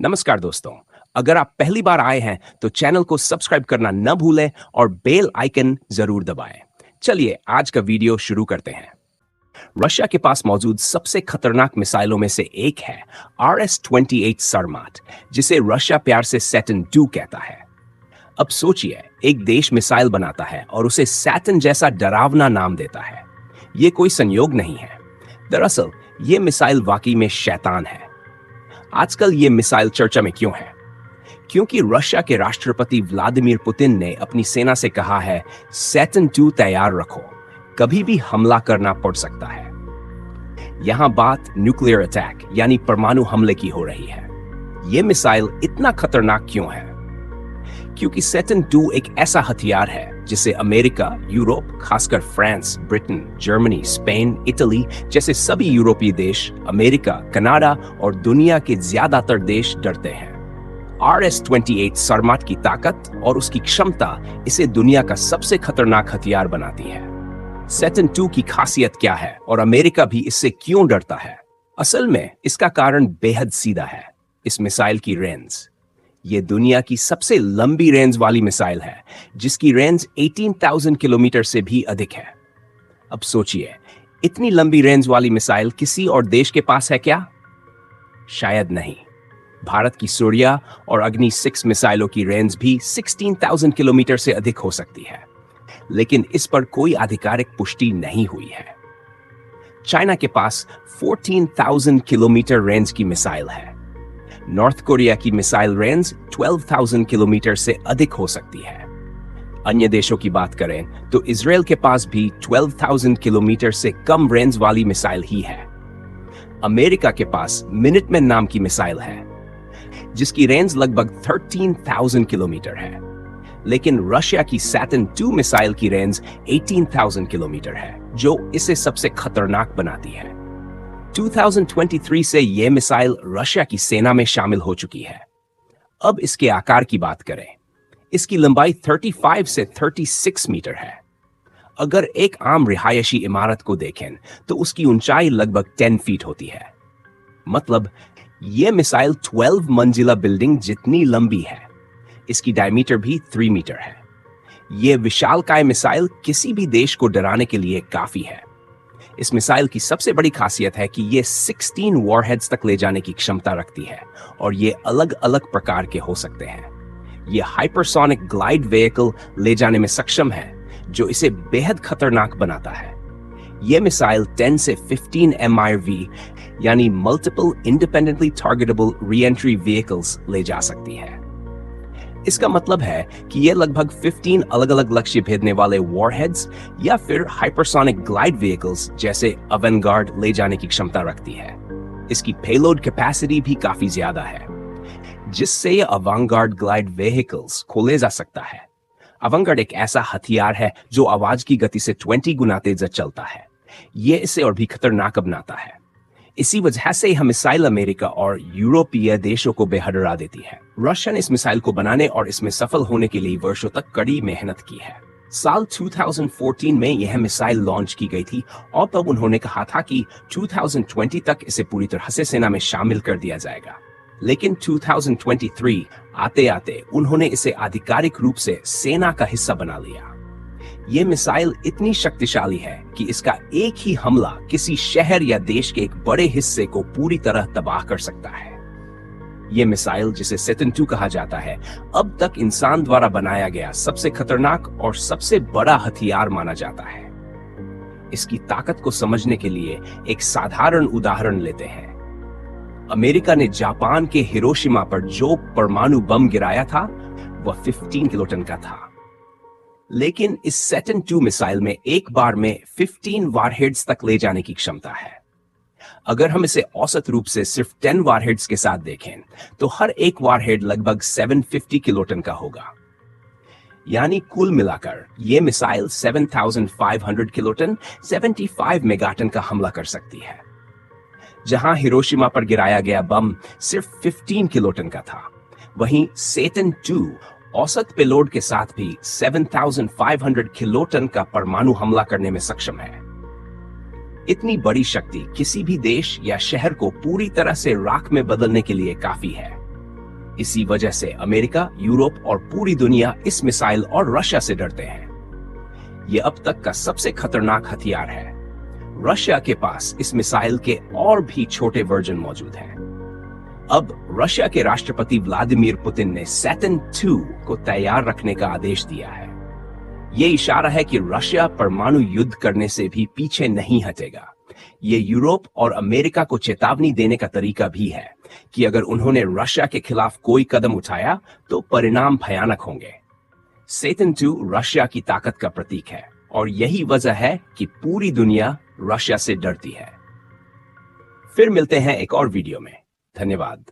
नमस्कार दोस्तों। अगर आप पहली बार आए हैं तो चैनल को सब्सक्राइब करना न भूलें और बेल आइकन जरूर दबाएं। चलिए आज का वीडियो शुरू करते हैं। रशिया के पास मौजूद सबसे खतरनाक मिसाइलों में से एक है RS-28 सरमाट, जिसे रशिया प्यार से सैटर्न II कहता है। अब सोचिए, एक देश मिसाइल बनाता है और उसे सैटर्न जैसा डरावना नाम देता है। ये कोई संयोग नहीं है। दरअसल ये मिसाइल वाकई में शैतान है। आजकल ये मिसाइल चर्चा में क्यों है? क्योंकि रशिया के राष्ट्रपति व्लादिमीर पुतिन ने अपनी सेना से कहा है, सैटर्न II तैयार रखो, कभी भी हमला करना पड़ सकता है। यहां बात न्यूक्लियर अटैक यानी परमाणु हमले की हो रही है। यह मिसाइल इतना खतरनाक क्यों है? क्योंकि सैटर्न II एक ऐसा हथियार है जिसे अमेरिका, यूरोप, खासकर France, Britain, Germany, Spain, Italy जैसे सभी यूरोपीय देश, अमेरिका, कनाडा और दुनिया के ज्यादातर देश डरते हैं। RS-28 सरमाट की ताकत और उसकी क्षमता इसे दुनिया का सबसे खतरनाक हथियार बनाती है। सैटर्न II की खासियत क्या है और अमेरिका भी इससे क्यों डरता है? असल में इसका कारण बेहद सीधा है, इस मिसाइल की रेंज। ये दुनिया की सबसे लंबी रेंज वाली मिसाइल है, जिसकी रेंज 18,000 किलोमीटर से भी अधिक है। अब सोचिए, इतनी लंबी रेंज वाली मिसाइल किसी और देश के पास है क्या? शायद नहीं। भारत की सूर्या और अग्नि 6 मिसाइलों की रेंज भी 16,000 किलोमीटर से अधिक हो सकती है, लेकिन इस पर कोई आधिकारिक पुष्टि नहीं हुई है। चाइना के पास 14,000 किलोमीटर रेंज की मिसाइल है। नॉर्थ कोरिया की मिसाइल रेंज 12,000 किलोमीटर से अधिक हो सकती है। अन्य देशों की बात करें तो इजराइल के पास भी 12,000 किलोमीटर से कम रेंज वाली मिसाइल ही है। अमेरिका के पास मिनटमैन नाम की मिसाइल है, जिसकी रेंज लगभग 13,000 किलोमीटर है। लेकिन रशिया की सैटर्न II मिसाइल की रेंज 18,000 किलोमीटर है, जो इसे सबसे खतरनाक बनाती है। 2023 से यह मिसाइल रशिया की सेना में शामिल हो चुकी है। अब इसके आकार की बात करें। इसकी लंबाई 35 से 36 मीटर है। अगर एक आम रिहायशी इमारत को देखें तो उसकी ऊंचाई लगभग 10 फीट होती है। मतलब यह मिसाइल 12 मंजिला बिल्डिंग जितनी लंबी है। इसकी डायमीटर भी 3 मीटर है। यह विशालकाय मिसाइल किसी भी देश को डराने के लिए काफी है। इस मिसाइल की सबसे बड़ी खासियत है कि यह 16 वॉरहेड्स तक ले जाने की क्षमता रखती है और ये अलग अलग प्रकार के हो सकते हैं। यह हाइपरसोनिक ग्लाइड व्हीकल ले जाने में सक्षम है, जो इसे बेहद खतरनाक बनाता है। यह मिसाइल 10 से 15 MIRV यानी multiple independently targetable re-entry vehicles ले जा सकती है। इसका मतलब है कि यह लगभग 15 अलग अलग लक्ष्य भेदने वाले वॉरहेड्स या फिर हाइपरसोनिक ग्लाइड व्हीकल्स जैसे अवेंगार्ड ले जाने की क्षमता रखती है। इसकी पेलोड कैपेसिटी भी काफी ज्यादा है, जिससे यह अवेंगार्ड ग्लाइड व्हीकल्स खोले जा सकता है। अवेंगार्ड एक ऐसा हथियार है जो आवाज की गति से 20 गुना तेज चलता है। यह इसे और भी खतरनाक बनाता है। इसी वजह से यह मिसाइल अमेरिका और यूरोपीय देशों को बेहद डरा देती है। रशिया ने इस मिसाइल को बनाने और इसमें सफल होने के लिए वर्षों तक कड़ी मेहनत की है। साल 2014 में यह मिसाइल लॉन्च की गई थी और तब उन्होंने कहा था कि 2020 तक इसे पूरी तरह से सेना में शामिल कर दिया जाएगा। लेकिन 2023 आते आते उन्होंने इसे आधिकारिक रूप से सेना का हिस्सा बना लिया। यह मिसाइल इतनी शक्तिशाली है कि इसका एक ही हमला किसी शहर या देश के एक बड़े हिस्से को पूरी तरह तबाह कर सकता है। यह मिसाइल, जिसे सैटर्न II कहा जाता है, अब तक इंसान द्वारा बनाया गया सबसे खतरनाक और सबसे बड़ा हथियार माना जाता है। इसकी ताकत को समझने के लिए एक साधारण उदाहरण लेते हैं। अमेरिका ने जापान के हिरोशिमा पर जो परमाणु बम गिराया था, वह 15 किलोटन का था। लेकिन इस सैटर्न II मिसाइल में एक बार में 15 वारहेड्स तक ले जाने की क्षमता है। अगर हम इसे औसत रूप से सिर्फ 10 वारहेड्स के साथ देखें तो हर एक वारहेड लगभग 750 किलोटन का होगा। यानी कुल मिलाकर यह मिसाइल 7,500 किलोटन 75 मेगाटन का हमला कर सकती है। जहां हिरोशिमा पर गिराया गया बम सिर्फ 15 किलोटन का था, वहीं सैटर्न II औसत पेलोड के साथ भी 7,500 किलोटन का परमाणु हमला करने में सक्षम है। इतनी बड़ी शक्ति किसी भी देश या शहर को पूरी तरह से राख में बदलने के लिए काफी है। इसी वजह से अमेरिका, यूरोप और पूरी दुनिया इस मिसाइल और रशिया से डरते हैं। यह अब तक का सबसे खतरनाक हथियार है। रशिया के पास इस मिसाइल के और भी छोटे वर्जन मौजूद हैं। अब रशिया के राष्ट्रपति व्लादिमीर पुतिन ने सैटर्न 2 को तैयार रखने का आदेश दिया है। यह इशारा है कि रशिया परमाणु युद्ध करने से भी पीछे नहीं हटेगा। ये यूरोप और अमेरिका को चेतावनी देने का तरीका भी है कि अगर उन्होंने रशिया के खिलाफ कोई कदम उठाया तो परिणाम भयानक होंगे। सैटर्न 2 रशिया की ताकत का प्रतीक है और यही वजह है कि पूरी दुनिया रशिया से डरती है। फिर मिलते हैं एक और वीडियो में। धन्यवाद।